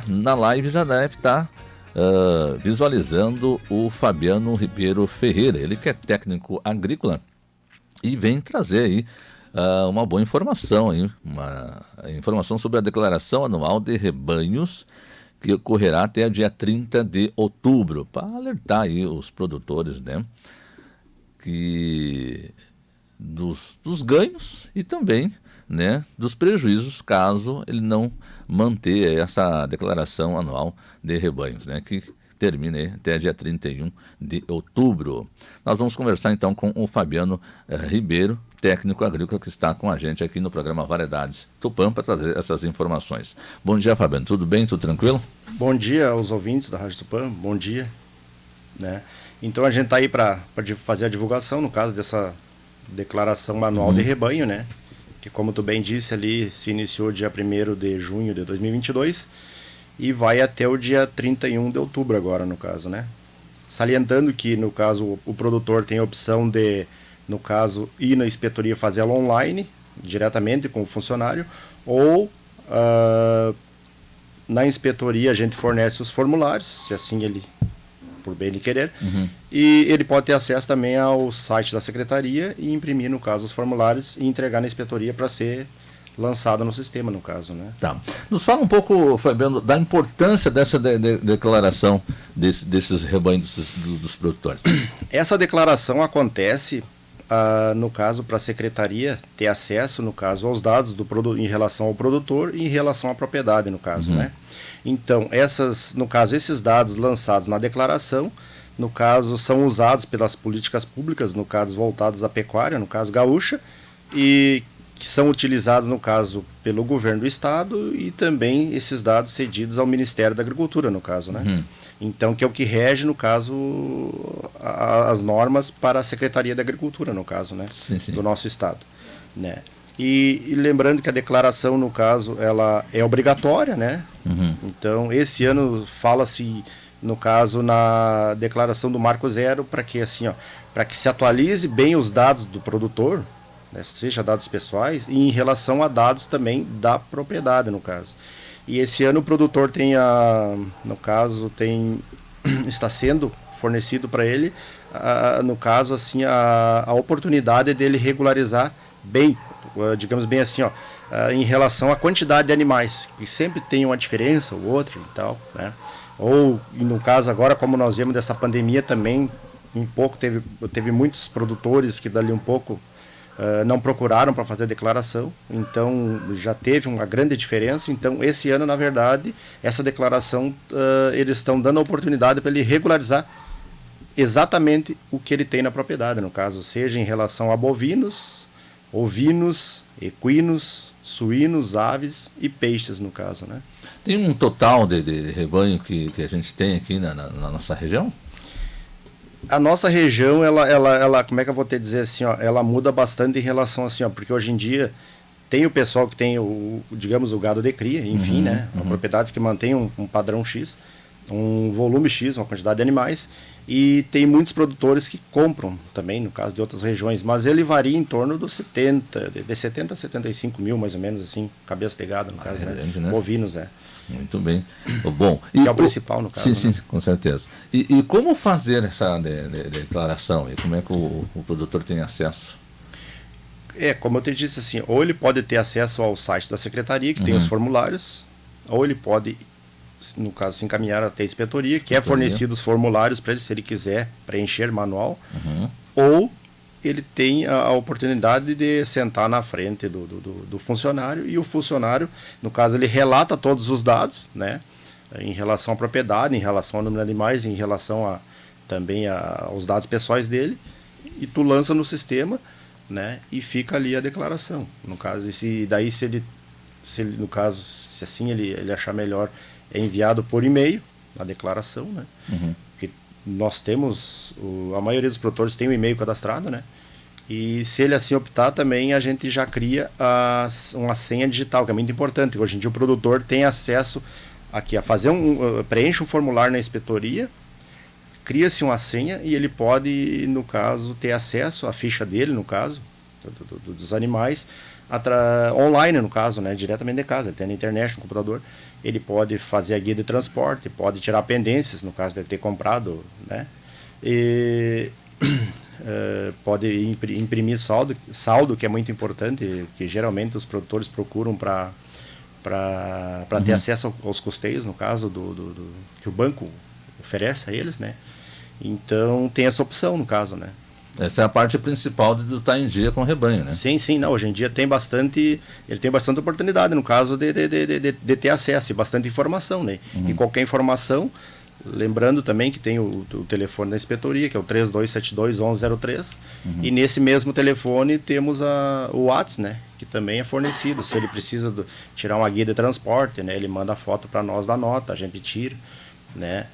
na live já deve estar visualizando o Fabiano Ribeiro Ferreira, ele que é técnico agrícola e vem trazer aí uma boa informação, hein? Uma informação sobre a declaração anual de rebanhos que ocorrerá até o dia 30 de outubro, para alertar aí os produtores, né, que dos ganhos e também, né, dos prejuízos caso ele não manter essa declaração anual de rebanhos, né, que termina aí até dia 31 de outubro. Nós vamos conversar então com o Fabiano Ribeiro, técnico agrícola, que está com a gente aqui no programa Variedades Tupã para trazer essas informações. Bom dia, Fabiano. Tudo bem? Tudo tranquilo? Bom dia aos ouvintes da Rádio Tupã. Bom dia. Né? Então a gente está aí para fazer a divulgação, no caso dessa declaração anual de rebanho, né? Que, como tu bem disse ali, se iniciou dia 1º de junho de 2022 e vai até o dia 31 de outubro agora, no caso, né? Salientando que, no caso, o produtor tem a opção de, no caso, ir na inspetoria fazer ela online, diretamente com o funcionário, ou na inspetoria a gente fornece os formulários, se assim ele, por bem ele querer, e ele pode ter acesso também ao site da secretaria e imprimir, no caso, os formulários e entregar na inspetoria para ser lançado no sistema, no caso, né? Tá. Nos fala um pouco, Fabiano, da importância dessa declaração desses rebanhos dos produtores. Essa declaração acontece, no caso, para a secretaria ter acesso, no caso, aos dados em relação ao produtor e em relação à propriedade, no caso, né? Então, esses dados lançados na declaração, no caso, são usados pelas políticas públicas, no caso, voltadas à pecuária, no caso, gaúcha, e que são utilizados, no caso, pelo governo do estado e também esses dados cedidos ao Ministério da Agricultura, no caso, né? Então, que é o que rege, no caso, as normas para a Secretaria da Agricultura, no caso, né? Sim. Do nosso estado, né? E lembrando que a declaração, no caso, ela é obrigatória, né? Então, esse ano fala-se, no caso, na declaração do Marco Zero, para que, assim, para que se atualize bem os dados do produtor, né, seja dados pessoais, e em relação a dados também da propriedade, no caso. E esse ano o produtor tem no caso, está sendo fornecido para ele, no caso, assim, a oportunidade dele regularizar bem, digamos bem assim, em relação à quantidade de animais, que sempre tem uma diferença, ou outra e tal, né? Ou, no caso agora, como nós vemos dessa pandemia também, teve muitos produtores que dali um pouco não procuraram para fazer a declaração, então já teve uma grande diferença. Então esse ano, na verdade, essa declaração, eles estão dando a oportunidade para ele regularizar exatamente o que ele tem na propriedade, no caso, seja em relação a bovinos, ovinos, equinos, suínos, aves e peixes, no caso, né? Tem um total de rebanho que a gente tem aqui na nossa região? A nossa região, ela, como é que eu vou te dizer assim, ela muda bastante em relação assim, porque hoje em dia tem o pessoal que tem digamos, o gado de cria, enfim, né? Propriedades que mantêm um padrão X, um volume X, uma quantidade de animais, e tem muitos produtores que compram também, no caso de outras regiões, mas ele varia em torno dos 70 a 75 mil, mais ou menos, assim, cabeça de gado, no caso, grande, né? Bovinos, Muito bem. Bom, que é o principal, no caso. Sim, com certeza. E como fazer essa declaração? E como é que o produtor tem acesso? Como eu te disse, assim, ou ele pode ter acesso ao site da secretaria, que tem os formulários, ou ele pode, no caso, se encaminhar até a inspetoria, que é fornecido os formulários para ele, se ele quiser preencher manual, ou ele tem a oportunidade de sentar na frente do funcionário, e o funcionário, no caso, ele relata todos os dados, né, em relação à propriedade, em relação ao número de animais, em relação também aos dados pessoais dele, e tu lança no sistema, né, e fica ali a declaração. No caso, se ele, no caso, se assim ele achar melhor, é enviado por e-mail a declaração, né, porque nós temos, a maioria dos produtores tem um e-mail cadastrado, né, e se ele assim optar também, a gente já cria uma senha digital, que é muito importante. Hoje em dia o produtor tem acesso aqui a fazer preenche um formulário na inspetoria, cria-se uma senha e ele pode, no caso, ter acesso à ficha dele, no caso, dos animais, online, no caso, né, diretamente de casa, ele tem na internet, no computador, ele pode fazer a guia de transporte, pode tirar pendências, no caso de ter comprado, né? E pode imprimir saldo, que é muito importante, que geralmente os produtores procuram para ter acesso aos custeios, no caso que o banco oferece a eles, né? Então tem essa opção, no caso, né? Essa é a parte principal de estar em dia com o rebanho, né? Sim, não, hoje em dia ele tem bastante oportunidade, no caso de ter acesso e bastante informação, né? E qualquer informação, lembrando também que tem o telefone da inspetoria, que é o 3272-1103, e nesse mesmo telefone temos o WhatsApp, né? Que também é fornecido. Se ele precisa tirar uma guia de transporte, né? Ele manda a foto para nós da nota, a gente tira, né?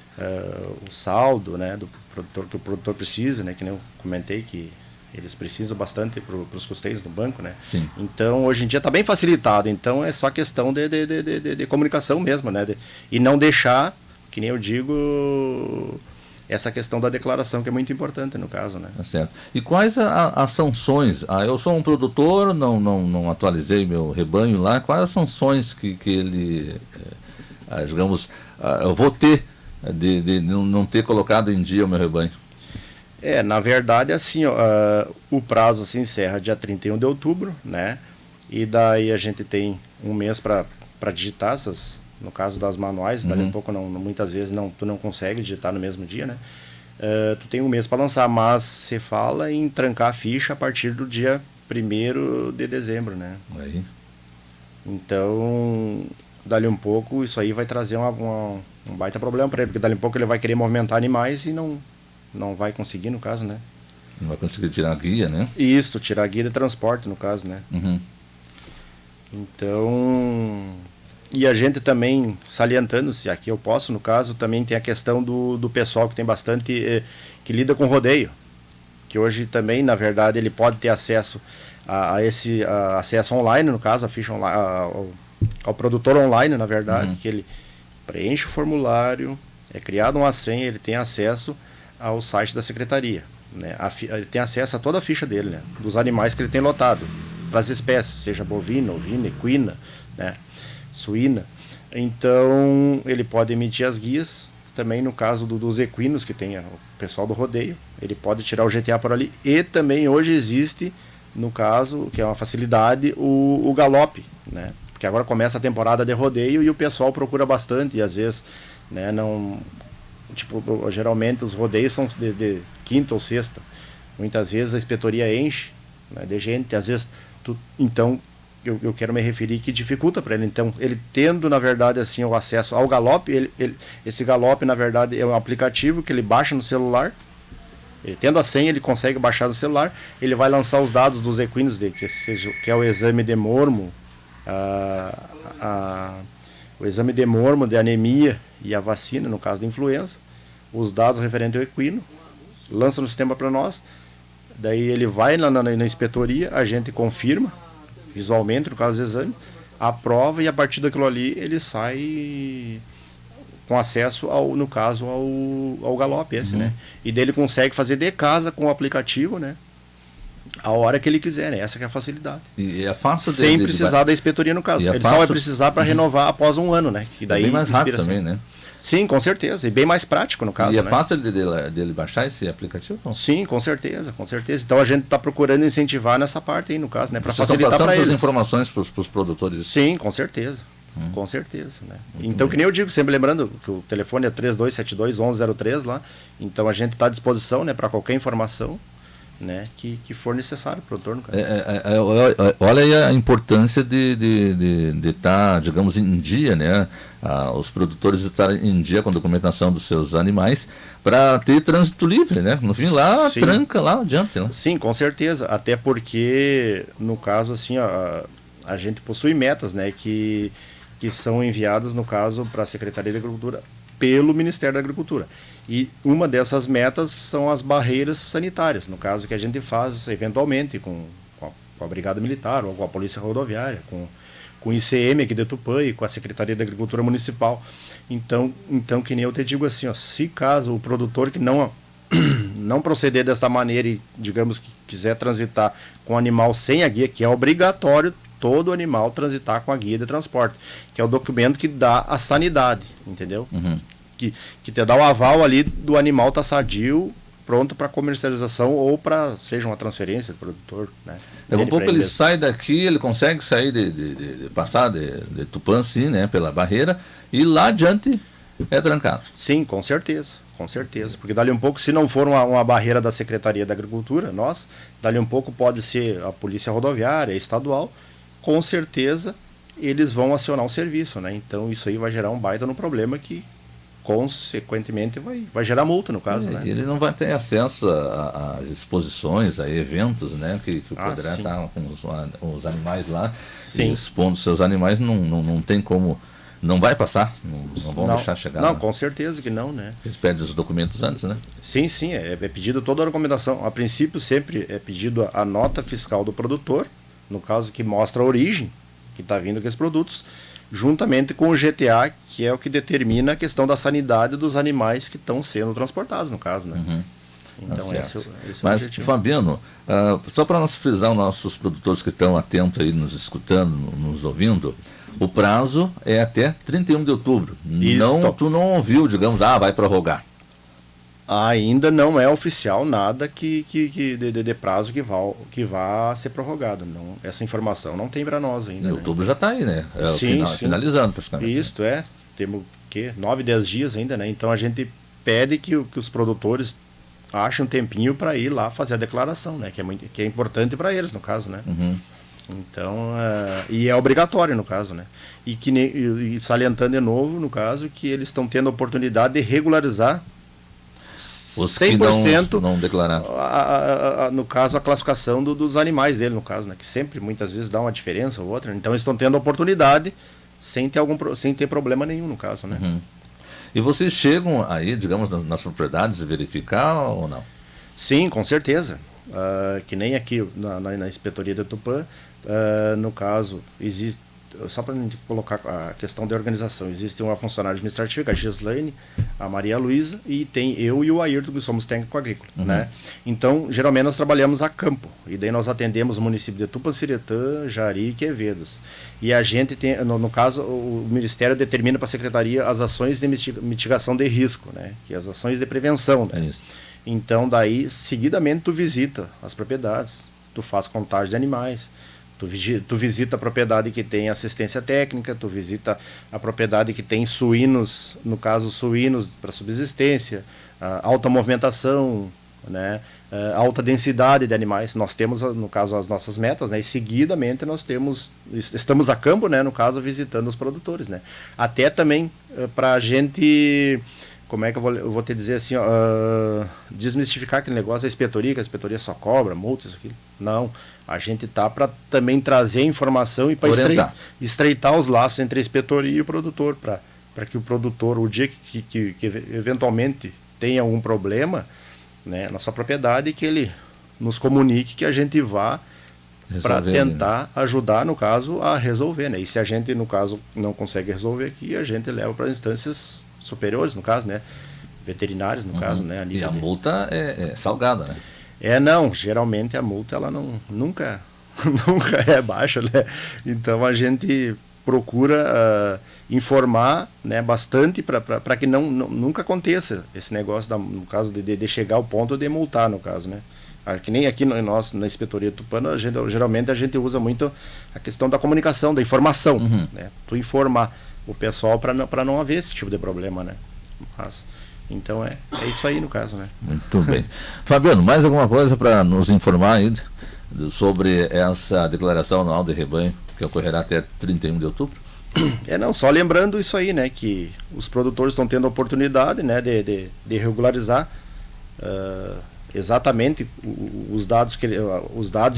O saldo, né? Do produtor, que o produtor precisa, né? Que nem eu comentei que eles precisam bastante para os custeios do banco, né? Sim. Então, hoje em dia está bem facilitado. Então, é só questão de comunicação mesmo, né? E não deixar, que nem eu digo, essa questão da declaração, que é muito importante no caso, né? Tá certo. E quais as sanções? Eu sou um produtor, não atualizei meu rebanho lá. Quais as sanções que ele, digamos, eu vou ter de não ter colocado em dia o meu rebanho? Na verdade, assim, ó, o prazo se encerra dia 31 de outubro, né? E daí a gente tem um mês para digitar essas, no caso das manuais, dali um pouco, muitas vezes tu não consegue digitar no mesmo dia, né? Tu tem um mês para lançar, mas você fala em trancar a ficha a partir do dia 1º de dezembro, né? Aí. Então, dali um pouco, isso aí vai trazer um baita problema para ele, porque dali um pouco ele vai querer movimentar animais e não vai conseguir, no caso, né? Não vai conseguir tirar a guia, né? Isso, tirar a guia de transporte, no caso, né? Então, e a gente também, salientando, se aqui eu posso, no caso, também tem a questão do pessoal que tem bastante, que lida com rodeio, que hoje também, na verdade, ele pode ter acesso a esse acesso online, no caso, a ficha online, ao produtor online, na verdade, que ele preenche o formulário, é criado uma senha, ele tem acesso ao site da secretaria, né? Ele tem acesso a toda a ficha dele, né? Dos animais que ele tem lotado, para as espécies, seja bovina, ovina, equina, né? Suína. Então, ele pode emitir as guias, também no caso dos equinos, que tem o pessoal do rodeio, ele pode tirar o GTA por ali, e também hoje existe, no caso, que é uma facilidade, o galope, né? Porque agora começa a temporada de rodeio e o pessoal procura bastante, e às vezes, né, geralmente os rodeios são de quinta ou sexta. Muitas vezes a inspetoria enche, né, de gente, às vezes então eu quero me referir que dificulta para ele. Então, ele tendo, na verdade, assim, o acesso ao galope, esse galope, na verdade, é um aplicativo que ele baixa no celular. Ele tendo a senha, ele consegue baixar no celular, ele vai lançar os dados dos equinos dele, que é o exame de mormo, o exame de mormo, de anemia e a vacina, no caso da influenza, os dados referentes ao equino, lança no sistema para nós, daí ele vai lá na inspetoria, a gente confirma visualmente, no caso do exame, aprova, e a partir daquilo ali ele sai com acesso no caso ao galope esse, né? E daí ele consegue fazer de casa com o aplicativo, né? A hora que ele quiser, né? Essa que é a facilidade. E é fácil sem precisar da inspetoria, no caso. Ele só vai precisar para renovar após um ano, né? Que daí é bem mais rápido também, né? Sim, com certeza. E bem mais prático, no caso. E é né? fácil dele baixar esse aplicativo? Não? Sim, com certeza, com certeza. Então a gente está procurando incentivar nessa parte aí, no caso, né? Para facilitar para eles. Essas informações para os produtores? Sim, com certeza. Com certeza, né? Então, que nem eu digo, sempre lembrando que o telefone é 3272-1103 lá. Então a gente está à disposição, né? Para qualquer informação, né, que for necessário para o produtor, no caso. Olha aí a importância de estar, digamos, em dia, né? Os produtores estarem em dia com a documentação dos seus animais para ter trânsito livre, né? No fim lá, sim, tranca lá adiante. Né? Sim, com certeza. Até porque, no caso, assim, a gente possui metas, né, que são enviadas, no caso, para a Secretaria da Agricultura pelo Ministério da Agricultura. E uma dessas metas são as barreiras sanitárias, no caso que a gente faz eventualmente com a Brigada Militar ou com a Polícia Rodoviária, com o ICM aqui de Tupã e com a Secretaria da Agricultura Municipal. Então que nem eu te digo assim, ó, se caso o produtor que não proceder dessa maneira e, digamos, que quiser transitar com o animal sem a guia, que é obrigatório todo animal transitar com a guia de transporte, que é o documento que dá a sanidade, entendeu? Que te dá o aval ali do animal estar sadio, pronto para comercialização ou para, seja uma transferência do produtor, né? Daqui a pouco ele sai daqui, ele consegue sair de passar de Tupã, sim, né, pela barreira, e lá adiante é trancado. Sim, com certeza, porque dali um pouco, se não for uma barreira da Secretaria da Agricultura, dali um pouco pode ser a Polícia Rodoviária, estadual, com certeza eles vão acionar o serviço, né? Então isso aí vai gerar um baita no problema que consequentemente vai gerar multa no caso, né? Ele não vai ter acesso às exposições, a eventos, né? Que poderá estar com os animais lá, expondo seus animais, não tem como, não vai passar, não vão deixar chegar. Não, lá. Com certeza que não, né? Eles pedem os documentos antes, né? Sim, é pedido toda a documentação. A princípio sempre é pedido a nota fiscal do produtor, no caso que mostra a origem que está vindo aqueles produtos, juntamente com o GTA, que é o que determina a questão da sanidade dos animais que estão sendo transportados, no caso, né? Então, esse é o Mas, objetivo. Fabiano, só para nós frisar os nossos produtores que estão atentos aí, nos escutando, nos ouvindo, o prazo é até 31 de outubro. Tu não ouviu, digamos, vai prorrogar. Ainda não é oficial nada de prazo que vá ser prorrogado. Não, essa informação não tem para nós ainda. Outubro já está aí, né? Sim. Finalizando, praticamente. Isso, temos 9, 10 dias ainda, né? Então a gente pede que os produtores achem um tempinho para ir lá fazer a declaração, né? Que é importante para eles, no caso, né? Então, e é obrigatório, no caso, né? E salientando de novo, no caso, que eles estão tendo a oportunidade de regularizar os 100% que não declarar. No caso, a classificação dos animais dele, no caso, né? Que sempre, muitas vezes, dá uma diferença ou outra. Então, eles estão tendo a oportunidade sem ter problema nenhum, no caso, né? E vocês chegam aí, digamos, nas propriedades verificar ou não? Sim, com certeza. Que nem aqui na inspetoria da Tupã, no caso, existe, só para a gente colocar a questão da organização, existe uma funcionária administrativa, a Gislaine, a Maria Luísa, e tem eu e o Ayrton, que somos técnico agrícola, né? Então, geralmente nós trabalhamos a campo, e daí nós atendemos o município de Tupanciretã, Jari e Quevedos. E a gente tem, no caso, o Ministério determina para a Secretaria as ações de mitigação de risco, né? Que é as ações de prevenção, né? Então, daí, seguidamente, tu visita as propriedades, tu faz contagem de animais, tu visita a propriedade que tem assistência técnica, tu visita a propriedade que tem suínos, no caso, suínos para subsistência, alta movimentação, né, alta densidade de animais. Nós temos, no caso, as nossas metas, né, e seguidamente nós estamos a campo, né, no caso, visitando os produtores, né. Até também para a gente... Como é que eu vou te dizer assim, desmistificar aquele negócio da inspetoria, que a inspetoria só cobra, multa, isso aqui. Não, a gente tá para também trazer informação e para estreitar os laços entre a inspetoria e o produtor, para que o produtor, o dia que eventualmente tenha algum problema, né, na sua propriedade, que ele nos comunique, que a gente vá para tentar ajudar, no caso, a resolver, né? E se a gente, no caso, não consegue resolver aqui, a gente leva para instâncias superiores, no caso, né? Veterinários, no caso, né? E a multa é salgada, né? Não, geralmente a multa ela nunca é baixa, né? Então a gente procura informar, né, bastante para que nunca aconteça esse negócio, no caso de chegar ao ponto de multar, no caso, né? Que nem aqui na inspetoria tupana, geralmente a gente usa muito a questão da comunicação, da informação, né? Tu informar o pessoal para não haver esse tipo de problema, né? Mas, então é isso aí no caso, né? Muito bem. Fabiano, mais alguma coisa para nos informar ainda sobre essa declaração anual de rebanho que ocorrerá até 31 de outubro? Só lembrando isso aí, né? Que os produtores estão tendo a oportunidade, né, de regularizar exatamente os dados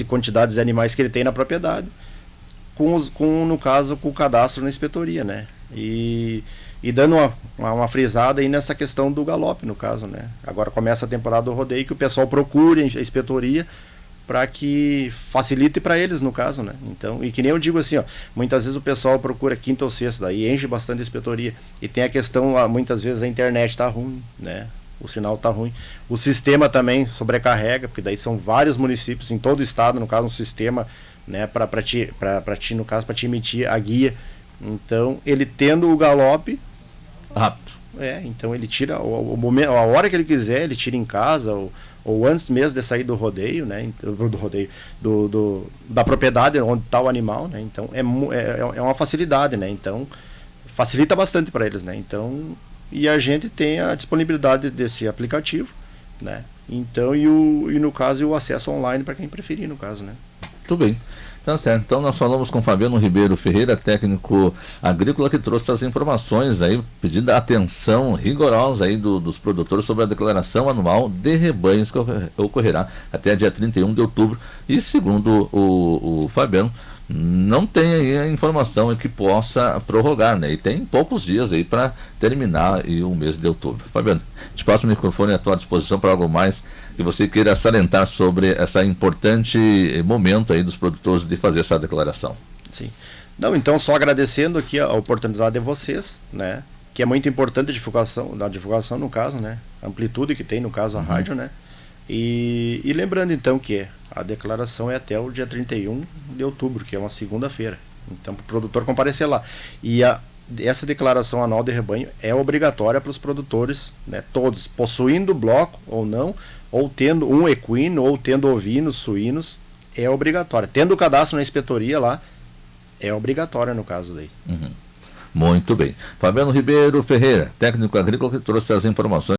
e quantidades de animais que ele tem na propriedade, no caso, com o cadastro na inspetoria, né? E dando uma frisada aí nessa questão do galope, no caso, né? Agora começa a temporada do rodeio, que o pessoal procure a inspetoria para que facilite para eles, no caso, né? Então, e que nem eu digo assim, muitas vezes o pessoal procura quinta ou sexta, daí enche bastante a inspetoria. E tem a questão, muitas vezes a internet está ruim, né? O sinal está ruim. O sistema também sobrecarrega, porque daí são vários municípios em todo o estado, no caso um sistema né, para ti, no caso, para te emitir a guia. Então, ele tendo o galope rápido. Então ele tira o momento, a hora que ele quiser, ele tira em casa, ou antes mesmo de sair do rodeio, né? Do rodeio, da propriedade onde está o animal, né? Então é uma facilidade, né? Então facilita bastante para eles, né? Então, e a gente tem a disponibilidade desse aplicativo, né? Então, e no caso o acesso online para quem preferir, no caso, né? Tudo bem. Tá certo. Então nós falamos com Fabiano Ribeiro Ferreira, técnico agrícola, que trouxe as informações aí, pedindo a atenção rigorosa aí dos produtores sobre a declaração anual de rebanhos que ocorrerá até dia 31 de outubro. E segundo o Fabiano, não tem aí a informação que possa prorrogar, né? E tem poucos dias aí para terminar aí o mês de outubro. Fabiano, te passo o microfone à tua disposição para algo mais que você queira salientar sobre essa importante momento aí dos produtores de fazer essa declaração. Sim. Não, então só agradecendo aqui a oportunidade de vocês, né? Que é muito importante a divulgação no caso, né? A amplitude que tem no caso a rádio, né? E lembrando então que a declaração é até o dia 31 de outubro, que é uma segunda-feira. Então, para o produtor comparecer lá. E essa declaração anual de rebanho é obrigatória para os produtores, né, todos, possuindo bloco ou não, ou tendo um equino, ou tendo ovinos, suínos, é obrigatória. Tendo o cadastro na inspetoria lá, é obrigatória no caso daí. Muito bem. Fabiano Ribeiro Ferreira, técnico agrícola, que trouxe as informações